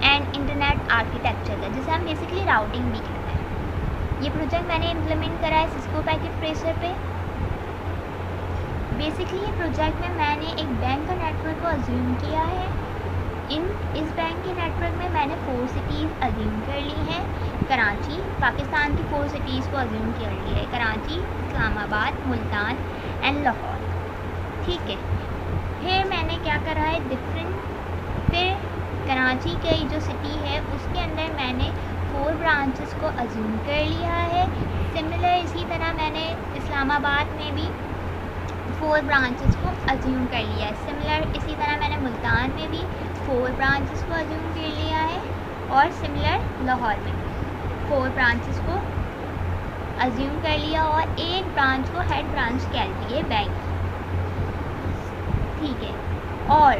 And internet architecture का, जिसे हम बेसिकली राउटिंग भी कहते हैं। ये प्रोजेक्ट मैंने इम्प्लीमेंट करा है सिस्को पैकेट ट्रेसर पे। बेसिकली ये प्रोजेक्ट में मैंने एक बैंक का नेटवर्क को अज्यूम किया है। इस बैंक के नेटवर्क में मैंने 4 सिटीज़ अज्यूम कर ली हैं। कराची, पाकिस्तान की 4 सिटीज़ को अज्यूम कर लिया है, कराची, इस्लामाबाद, मुल्तान एंड लाहौर। ठीक है, फिर मैंने क्या करा है फिर कराची की जो सिटी है उसके अंदर मैंने 4 ब्रांचेस को अज्यूम कर लिया है। सिमिलर इसी तरह मैंने इस्लामाबाद में भी 4 ब्रांचेस को अज्यूम कर लिया है। सिमिलर इसी तरह मैंने मुल्तान में भी 4 ब्रांचेस को अज्यूम कर लिया है, और सिमिलर लाहौर में 4 ब्रांचेस को अज्यूम कर लिया, और एक ब्रांच को हेड ब्रांच कहती है बैंक। ठीक है, और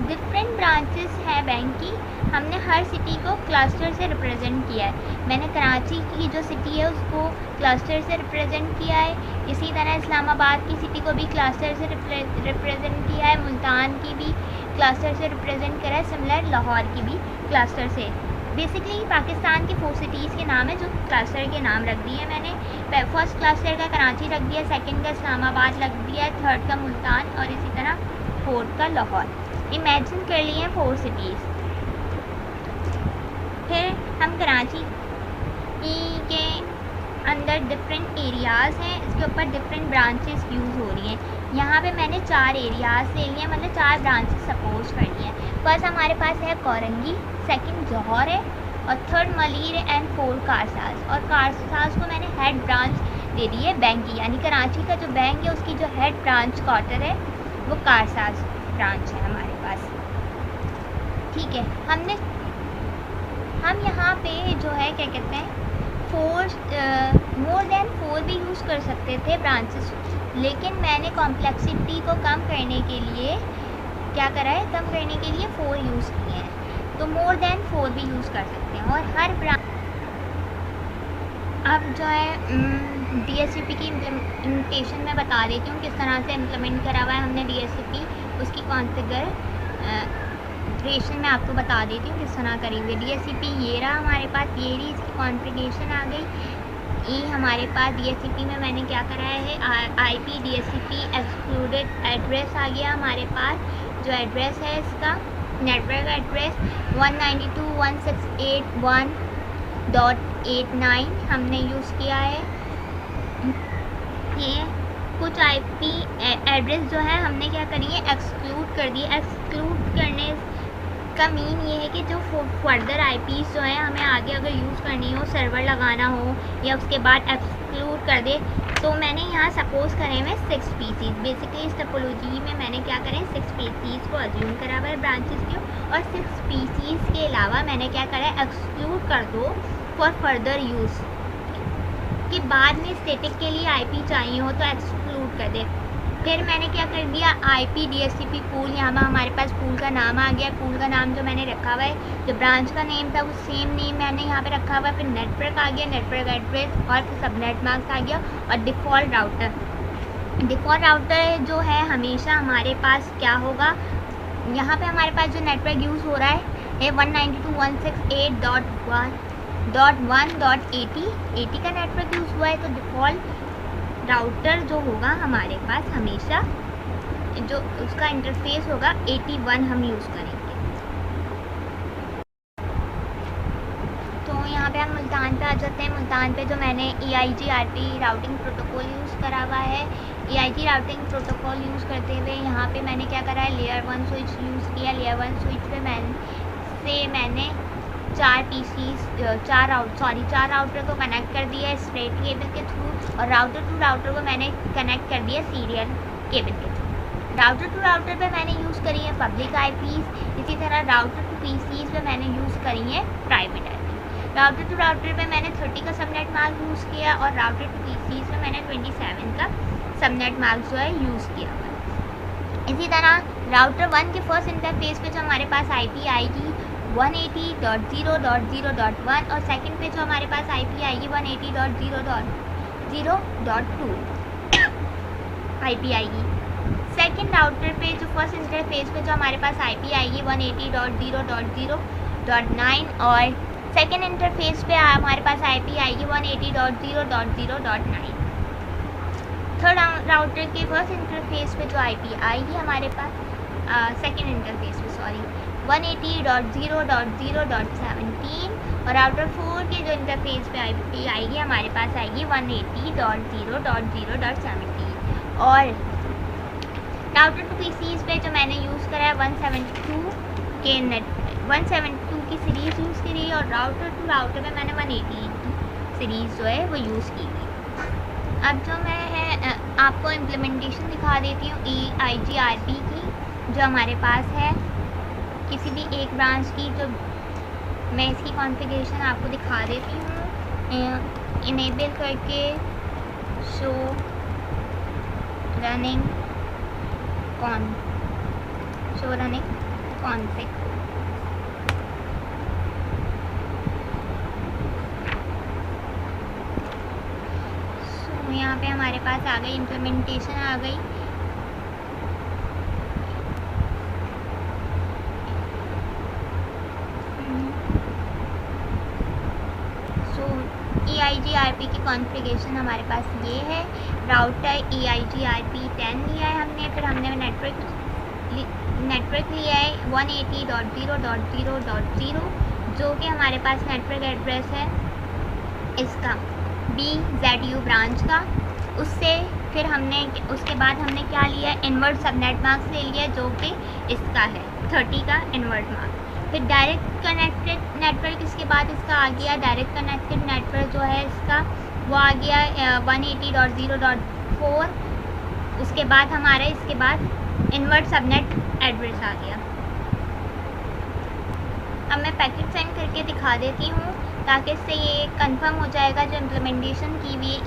डिफरेंट ब्रांचेस हैं बैंक की। हमने हर सिटी को क्लस्टर से रिप्रेजेंट किया है। मैंने कराची की जो सिटी है उसको क्लस्टर से रिप्रेजेंट किया है। इसी तरह इस्लामाबाद की सिटी को भी क्लस्टर से रिप्रेजेंट किया है। मुल्तान की भी क्लस्टर से रिप्रेजेंट करा है। सिमिलर लाहौर की भी क्लस्टर से। बेसिकली पाकिस्तान की 4 सिटीज़ के नाम है जो क्लस्टर के नाम रख दिए मैंने। फर्स्ट क्लस्टर का कराची रख दिया, सेकंड का इस्लामाबाद रख दिया, थर्ड का मुल्तान, और इसी तरह फोर्थ का लाहौर। इमेजिन कर लिए हैं 4 सिटीज़। फिर हम कराची के अंदर डिफरेंट एरियाज़ हैं, इसके ऊपर डिफरेंट ब्रांचेस यूज़ हो रही हैं। यहाँ पे मैंने 4 एरियाज़ ले लिए, मतलब 4 ब्रांचेस सपोज कर लिए हैं। फर्स्ट हमारे पास है कोरंगी, सेकंड जौहर है, और थर्ड मलीर एंड 4 कारसाज। और कारसाज को मैंने हेड ब्रांच दे दी है बैंक की, यानी कराची का जो बैंक है उसकी जो हेड ब्रांच क्वार्टर है वो कारसाज ब्रांच है हमारे पास। ठीक है, हम यहाँ पे जो है क्या कहते हैं मोर देन 4 भी यूज़ कर सकते थे ब्रांचेस, लेकिन मैंने कॉम्प्लेक्सिटी को कम करने के लिए क्या करा है, कम करने के लिए 4 यूज़ किए हैं। तो मोर देन 4 भी यूज़ कर सकते हैं। और हर ब्रांच अब जो है DSCP की इम्प्लीमेंटेशन में बता देती हूँ किस तरह से इम्प्लीमेंट करा हुआ है हमने DSCP। उसकी कॉन्फ़िगरेशन मैं आपको बता देती हूँ किस तरह करी हुई। DSCP ये रहा हमारे पास, ये रही इसकी कॉन्फ़िगरेशन आ गई। ये हमारे पास DSCP में मैंने क्या कराया है, IP DSCP एक्सक्लूडेड एड्रेस आ गया हमारे पास। जो एड्रेस है इसका नेटवर्क एड्रेस 192.168.1.89 हमने यूज़ किया है। ये कुछ IP एड्रेस जो है हमने क्या करी है, एक्सक्लूड कर दिए। एक्सक्लूड करने का मीन ये है कि जो फर्दर IPs जो हैं हमें आगे अगर यूज़ करनी हो, सर्वर लगाना हो या उसके बाद एक्सक्लूड कर दे, तो मैंने यहाँ सपोज करे हुए 6 पीसीज। बेसिकली इस टोपोलॉजी में मैंने क्या करें, 6 पीसीज को अज्यूम करा हुआ है ब्रांचेस के, और 6 पीसीज के अलावा मैंने क्या करा है, एक्सक्लूड कर दो फॉर फर्दर यूज़, कि बाद में स्टैटिक के लिए IP चाहिए हो तो एक्सक्लूड कर दे। फिर मैंने क्या कर दिया, IP DSCP पूल, यहाँ पर हमारे पास पूल का नाम आ गया। पूल का नाम जो मैंने रखा हुआ है, जो ब्रांच का नेम था वो सेम नेम मैंने यहाँ पे रखा हुआ है। फिर नेटवर्क आ गया, नेटवर्क एड्रेस, और फिर सबनेट मास्क आ गया, और डिफ़ॉल्ट राउटर जो है हमेशा हमारे पास क्या होगा, यहाँ पे हमारे पास जो नेटवर्क यूज़ हो रहा है 192.168.1.80 का नेटवर्क यूज़ हुआ है। तो डिफ़ॉल्ट राउटर जो होगा हमारे पास हमेशा जो उसका इंटरफेस होगा 81 हम यूज़ करेंगे। तो यहाँ पे हम मुल्तान पे आ जाते हैं। मुल्तान पे जो मैंने EIGRP राउटिंग प्रोटोकॉल यूज़ करा हुआ है। EIG राउटिंग प्रोटोकॉल यूज़ करते हुए यहाँ पे मैंने क्या करा है, लेयर 1 स्विच यूज़ किया। लेयर 1 स्विच पे मैंने 4 राउटर को कनेक्ट कर दिया स्ट्रेट केबल के थ्रू, और राउटर टू राउटर को मैंने कनेक्ट कर दिया सीरियल केबल के थ्रू। राउटर टू राउटर पे मैंने यूज़ करी है पब्लिक IPs। इसी तरह राउटर टू PCs पे मैंने यूज़ करी है private IP। Router to router पे मैंने 30 का सबनेट मार्क यूज़ किया, और राउटर टू PCs पे मैंने 27 का सबनेट मार्क जो है यूज़ किया हुआ। इसी तरह राउटर 1 के फर्स्ट इंटरफेस पे जो हमारे पास IP आएगी 180.0.0.1, और सेकंड पे जो हमारे पास IP आएगी 180.0.0.2 IP आएगी। सेकंड राउटर पे जो फर्स्ट इंटरफेस पे जो हमारे पास IP आएगी 180.0.0.1 180.9 और सेकेंड इंटरफेस पे हमारे पास IP आएगी 180.0.0.9। थर्ड राउटर के फर्स्ट इंटरफेस पे जो IP आएगी हमारे पास सेकेंड इंटरफेस पे 180.0.0.17 और राउटर 4 के जो इंटरफेस पे IP आएगी हमारे पास आएगी 180.0.0.17। और राउटर टू PCs पे जो मैंने यूज़ करा है 172 की सीरीज़ यूज़ करी है और राउटर टू राउटर पे मैंने 180 सीरीज़ जो है वो यूज़ की है। अब जो मैं आपको इम्प्लीमेंटेशन दिखा देती हूँ EIGRP की जो हमारे पास है किसी भी एक ब्रांच की। जो मैं इसकी कॉन्फ़िगरेशन आपको दिखा देती हूँ इनेबल करके शो रनिंग कॉन्फ़िग। यहाँ पे हमारे पास आ गई इम्प्लीमेंटेशन आ गई। EIGRP की कॉन्फ़िगरेशन हमारे पास ये है। राउटर EIGRP 10 लिया है हमने, फिर हमने नेटवर्क लिया है 180.0.0.0 जो कि हमारे पास नेटवर्क एड्रेस है इसका BZU ब्रांच का। उसके बाद हमने क्या लिया है, इन्वर्ट सबनेट मार्क्स ले लिया जो कि इसका है 30 का इन्वर्ट मार्क्स। फिर डायरेक्ट कनेक्टेड नेटवर्क इसके बाद इसका आ गया। डायरेक्ट कनेक्टेड नेटवर्क जो है इसका वो आ गया 180.0.4। उसके बाद इसके बाद इन्वर्ट सबनेट एड्रेस आ गया। अब मैं पैकेट सेंड करके दिखा देती हूँ ताकि इससे ये कंफर्म हो जाएगा जो इम्प्लीमेंटेशन की हुई है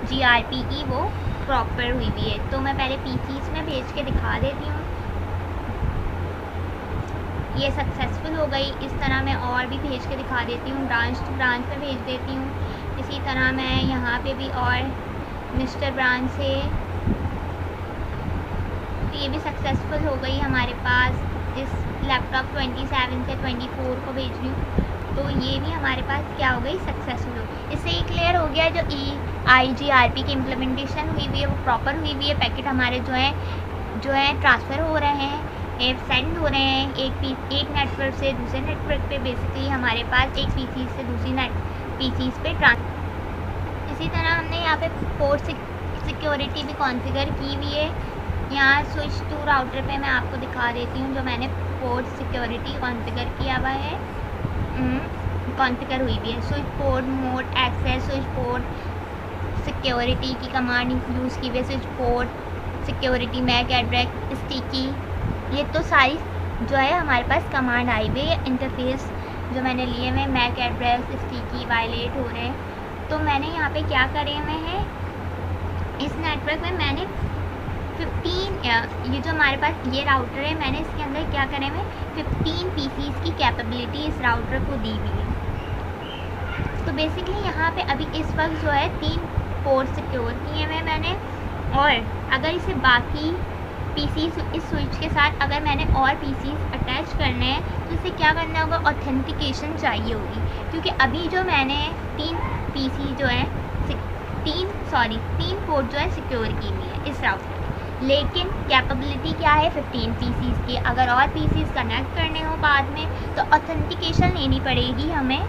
EIGRP की वो प्रॉपर हुई हुई है। तो मैं पहले PCs में भेज के दिखा देती हूँ। ये सक्सेसफुल हो गई। इस तरह मैं और भी भेज के दिखा देती हूँ, ब्रांच टू ब्रांच में भेज देती हूँ। इसी तरह मैं यहाँ पे भी और मिस्टर ब्रांच से तो ये भी सक्सेसफुल हो गई हमारे पास। इस लैपटॉप 27 से 24 को भेज रही हूँ तो ये भी हमारे पास क्या हो गई, सक्सेसफुल हो गई। इससे ये क्लियर हो गया जो EIGRP की इम्प्लीमेंटेशन हुई हुई है वो प्रॉपर हुई हुई है। पैकेट हमारे जो है ट्रांसफ़र हो रहे हैं, सेंड हो रहे हैं एक नेटवर्क से दूसरे नेटवर्क पे। बेसिकली हमारे पास एक PC से दूसरी PCs पे इसी तरह हमने यहाँ पे पोर्ट सिक्योरिटी भी कॉन्फ़िगर की हुई है। यहाँ स्विच टू राउटर पे मैं आपको दिखा देती हूँ जो मैंने पोर्ट सिक्योरिटी कॉन्फ़िगर किया हुआ है, कॉन्फ़िगर हुई भी है। Switch port mode access, switch port security की कमांड यूज़ की हुई है, switch port security MAC address sticky. ये तो सारी जो है हमारे पास कमांड आई हुई है। इंटरफेस जो मैंने लिए हुए मैक एड्रेस स्टिकी वायलेट हो रहे हैं तो मैंने यहाँ पे क्या करे हुए हैं, इस नेटवर्क में मैंने 15 ये जो हमारे पास ये राउटर है मैंने इसके अंदर क्या करे हुए 15 PCs की कैपेबिलिटी इस राउटर को दी हुई है। तो बेसिकली यहाँ पे अभी इस वक्त जो है 3 पोर्ट सिक्योर किए हुए मैंने। और अगर इसे बाकी PCs इस स्विच के साथ अगर मैंने और PCs अटैच करने हैं तो इसे क्या करना होगा, ऑथेंटिकेशन चाहिए होगी। क्योंकि अभी जो मैंने 3 पोर्ट जो है सिक्योर की हुई है इस राउटर, लेकिन कैपेबिलिटी क्या है 15 PCs की। अगर और PCs कनेक्ट करने हो बाद में तो ऑथेंटिकेशन लेनी पड़ेगी हमें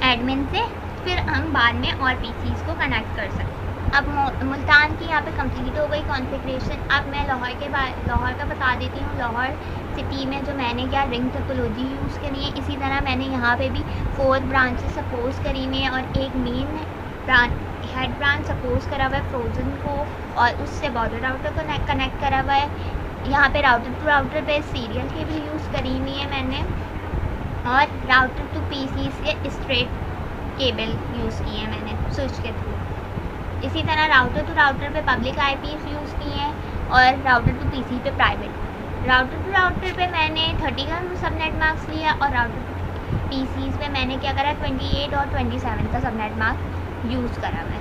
एडमिन से, फिर हम बाद में और PCs को कनेक्ट कर सकते हैं। अब मुल्तान की यहाँ पे कंप्लीट हो गई कॉन्फ़िगरेशन। अब मैं लाहौर का बता देती हूँ। लाहौर सिटी में जो मैंने क्या रिंग टोपोलॉजी यूज़ करी है, इसी तरह मैंने यहाँ पे भी 4 ब्रांचेस सपोज करी हुई हैं और एक मेन हेड ब्रांच सपोज करा हुआ है फ्रोजन को और उससे बॉर्डर राउटर को कनेक्ट करा हुआ है। यहाँ पे राउटर टू राउटर पे सीरियल केबल यूज़ करी हुई है मैंने और राउटर टू PCs के स्ट्रेट केबल यूज़ किए हैं मैंने स्विच के थ्रू। इसी तरह राउटर टू राउटर पे पब्लिक IPs यूज़ किए हैं और राउटर टू PC पे प्राइवेट। राउटर टू राउटर पे मैंने 30 का सबनेट मार्क्स लिया और राउटर टू PCs पे मैंने क्या करा 28 और 27 का सबनेट मार्क्स यूज़ करा हुआ है।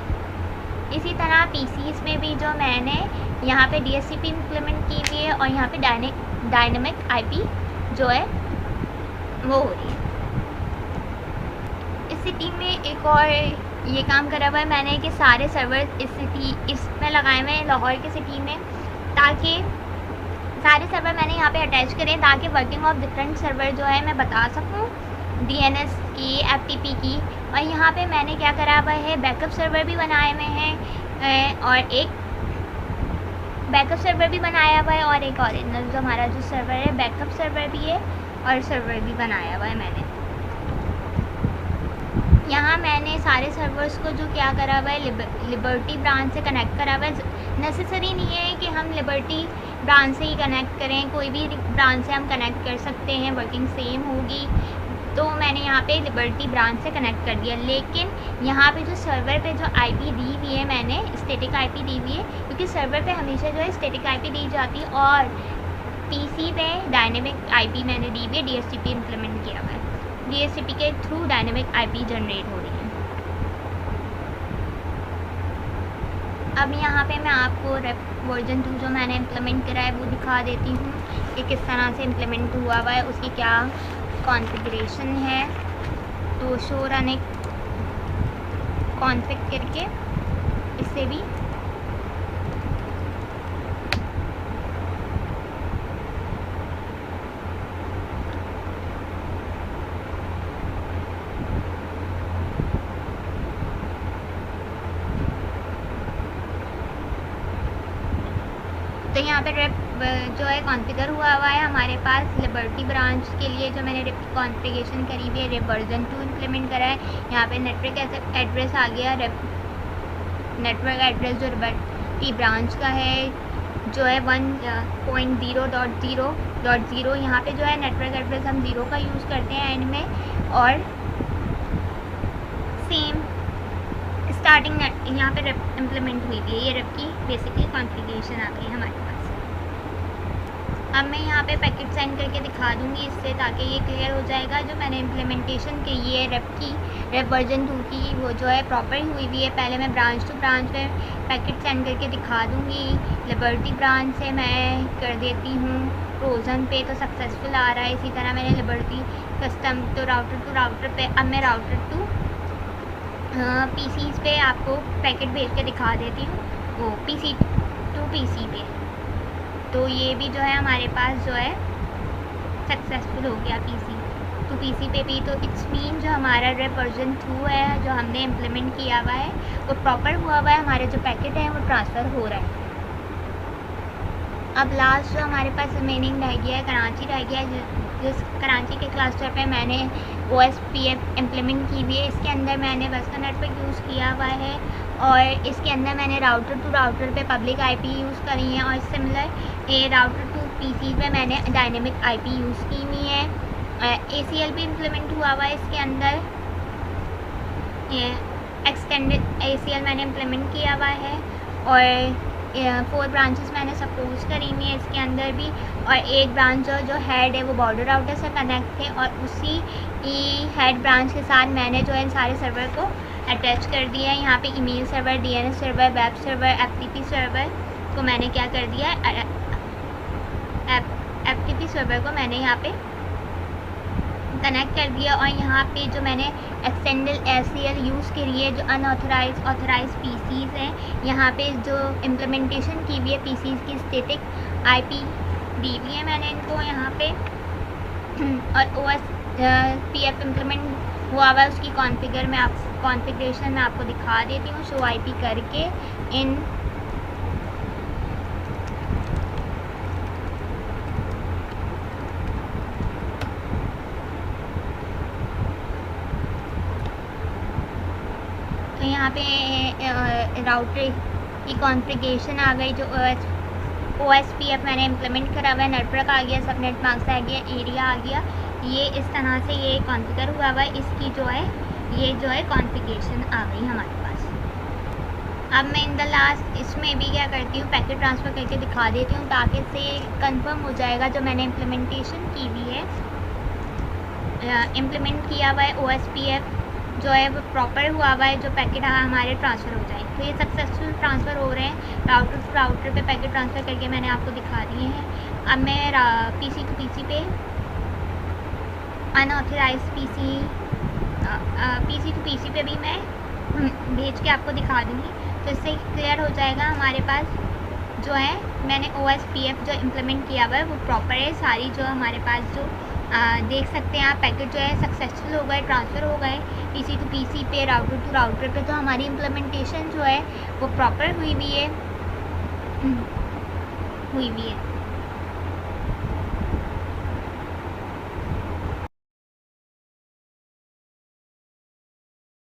इसी तरह PCs में भी जो मैंने यहाँ पे DHCP इम्प्लीमेंट की हुई है और यहाँ पे डायनेमिक IP जो है वो हो रही है। इस सिटी में एक और ये काम करा हुआ है मैंने कि सारे सर्वर इसमें लगाए हुए हैं लाहौर की सिटी में, ताकि सारे सर्वर मैंने यहाँ पे अटैच करें ताकि वर्किंग ऑफ डिफरेंट सर्वर जो है मैं बता सकूँ, DNS की, FTP की। और यहाँ पे मैंने क्या करा हुआ है, बैकअप सर्वर भी बनाए हुए हैं और एक बैकअप सर्वर भी बनाया हुआ है और एक ओरिजिनल जो हमारा जो सर्वर है बैकअप सर्वर भी है और सर्वर भी बनाया हुआ है मैंने। यहाँ मैंने सारे सर्वर्स को जो क्या करा हुआ है लिबर्टी ब्रांच से कनेक्ट करा हुआ है। नेसेसरी नहीं है कि हम लिबर्टी ब्रांच से ही कनेक्ट करें, कोई भी ब्रांच से हम कनेक्ट कर सकते हैं, वर्किंग सेम होगी। तो मैंने यहाँ पे लिबर्टी ब्रांच से कनेक्ट कर दिया, लेकिन यहाँ पे जो सर्वर पे जो IP दी हुई है मैंने स्टैटिक IP दी हुई है, क्योंकि सर्वर पे हमेशा जो है स्टैटिक IP दी जाती है और PC पे डायनेमिक IP मैंने दी हुई है, DHCP इम्प्लीमेंट किया हुआ है। DHCP के थ्रू डायनेमिक IP जनरेट हो रही है। अब यहाँ पे मैं आपको वर्जन 2 जो मैंने इम्प्लीमेंट करा है वो दिखा देती हूँ कि किस तरह से इम्प्लीमेंट हुआ हुआ है, उसकी क्या कॉन्फ़िगरेशन है। तो शो रन एक कॉन्फ़िग करके इससे भी तो यहाँ पे रेप जो है कॉन्फ़िगर हुआ है हमारे पास लिबर्टी ब्रांच के लिए। जो मैंने रेप कॉन्फ़िगरेशन करी हुई है, रेप वर्जन 2 इम्प्लीमेंट करा है। यहाँ पे नेटवर्क एड्रेस आ गया, नेटवर्क एड्रेस जो लिबर्टी ब्रांच का है जो है 1.0.0.0। यहाँ पे जो है नेटवर्क एड्रेस हम 0 का यूज़ करते हैं एंड में, और सेम स्टार्टिंग यहाँ पे रेप इम्प्लीमेंट हुई थी। ये रेप की बेसिकली कॉन्फ़िगरेशन आ गई हमारे पास। अब मैं यहाँ पे पैकेट सेंड करके दिखा दूँगी इससे, ताकि ये क्लियर हो जाएगा। जो मैंने इम्प्लीमेंटेशन की है रेप वर्जन 2 की, वो जो है प्रॉपर हुई हुई है। पहले मैं ब्रांच टू ब्रांच में पैकेट सेंड करके दिखा दूँगी। लिबर्टी ब्रांच से मैं कर देती हूँ फ्रोज़न पे, तो सक्सेसफुल आ रहा है। इसी तरह मैंने लिबर्टी कस्टम तो राउटर टू राउटर पे, अब मैं राउटर टू PCs पे आपको पैकेट भेज के दिखा देती हूँ, वो PC टू PC पे। तो ये भी जो है हमारे पास जो है सक्सेसफुल हो गया PC टू PC पे भी। तो इट्स मीन जो हमारा रेप वर्जन 2 है जो हमने इम्प्लीमेंट किया हुआ है वो प्रॉपर हुआ है। हमारे जो पैकेट हैं वो ट्रांसफ़र हो रहा है। अब लास्ट जो हमारे पास रिमेनिंग रह गया है कराची रह गया है, जिस कराची के क्लस्टर पे मैंने OSPF इम्प्लीमेंट की हुई है। इसके अंदर मैंने बस का नेटवर्क यूज़ किया हुआ है और इसके अंदर मैंने राउटर टू राउटर पे पब्लिक IP यूज़ करी है, और सिमिलर राउटर टू PC पे मैंने डायनेमिक IP यूज़ की हुई है। ACL भी इम्प्लीमेंट हुआ हुआ है इसके अंदर, एक्सटेंडेड ACL मैंने इम्प्लीमेंट किया हुआ है, और 4 ब्रांचेस मैंने सपोज करी हुई है इसके अंदर भी। और एक ब्रांच जो हेड है वो बॉर्डर राउटर से कनेक्ट है, और उसी हेड ब्रांच के साथ मैंने जो है इन सारे सर्वर को अटैच कर दिया है। यहाँ पे email server, DNS server, web server, FTP server को मैंने क्या कर दिया है, FTP सर्वर को मैंने यहाँ पे कनेक्ट कर दिया। और यहाँ पे जो मैंने एक्सटेंडेड ACL यूज़ करी है, जो अनऑथराइज ऑथराइज PCs हैं, यहाँ पे जो इम्प्लीमेंटेशन की हुई है PCs की स्टैटिक IP दी हुई है मैंने इनको यहाँ पे। और OSPF इम्प्लीमेंट हुआ है, उसकी कॉन्फ़िगरेशन मैं आपको दिखा देती हूँ शो IP करके। यहाँ पे राउटर की कॉन्फ़िगरेशन आ गई। जो OSPF मैंने इम्प्लीमेंट करा हुआ है, नेटवर्क आ गया, सबनेट मास्क आ गया, एरिया आ गया। ये इस तरह से ये कॉन्फ़िगर हुआ है। इसकी जो है ये जो है कॉन्फ़िगरेशन आ गई हमारे पास। अब मैं इन द लास्ट इसमें भी क्या करती हूँ, पैकेट ट्रांसफ़र करके दिखा देती हूँ, ताकि इससे कंफर्म हो जाएगा जो मैंने इम्प्लीमेंटेशन की हुई है, इम्प्लीमेंट किया हुआ है OSPF जो है वो प्रॉपर हुआ हुआ है, जो पैकेट हमारे ट्रांसफ़र हो जाए। तो ये सक्सेसफुल ट्रांसफ़र हो रहे हैं। राउटर टू राउटर पे पैकेट ट्रांसफ़र करके मैंने आपको दिखा दिए हैं। अब मैं PC टू PC पे अनऑथराइज पीसी टू पीसी पे भी मैं भेज के आपको दिखा दूँगी। तो इससे क्लियर हो जाएगा हमारे पास जो है मैंने OSPF जो इम्प्लीमेंट किया हुआ है वो प्रॉपर है। सारी जो हमारे पास जो देख सकते हैं आप पैकेट जो है सक्सेसफुल हो गए, ट्रांसफ़र हो गए पीसी टू पीसी पे, राउटर टू राउटर पे। तो हमारी इम्प्लीमेंटेशन जो है वो प्रॉपर हुई हुई है।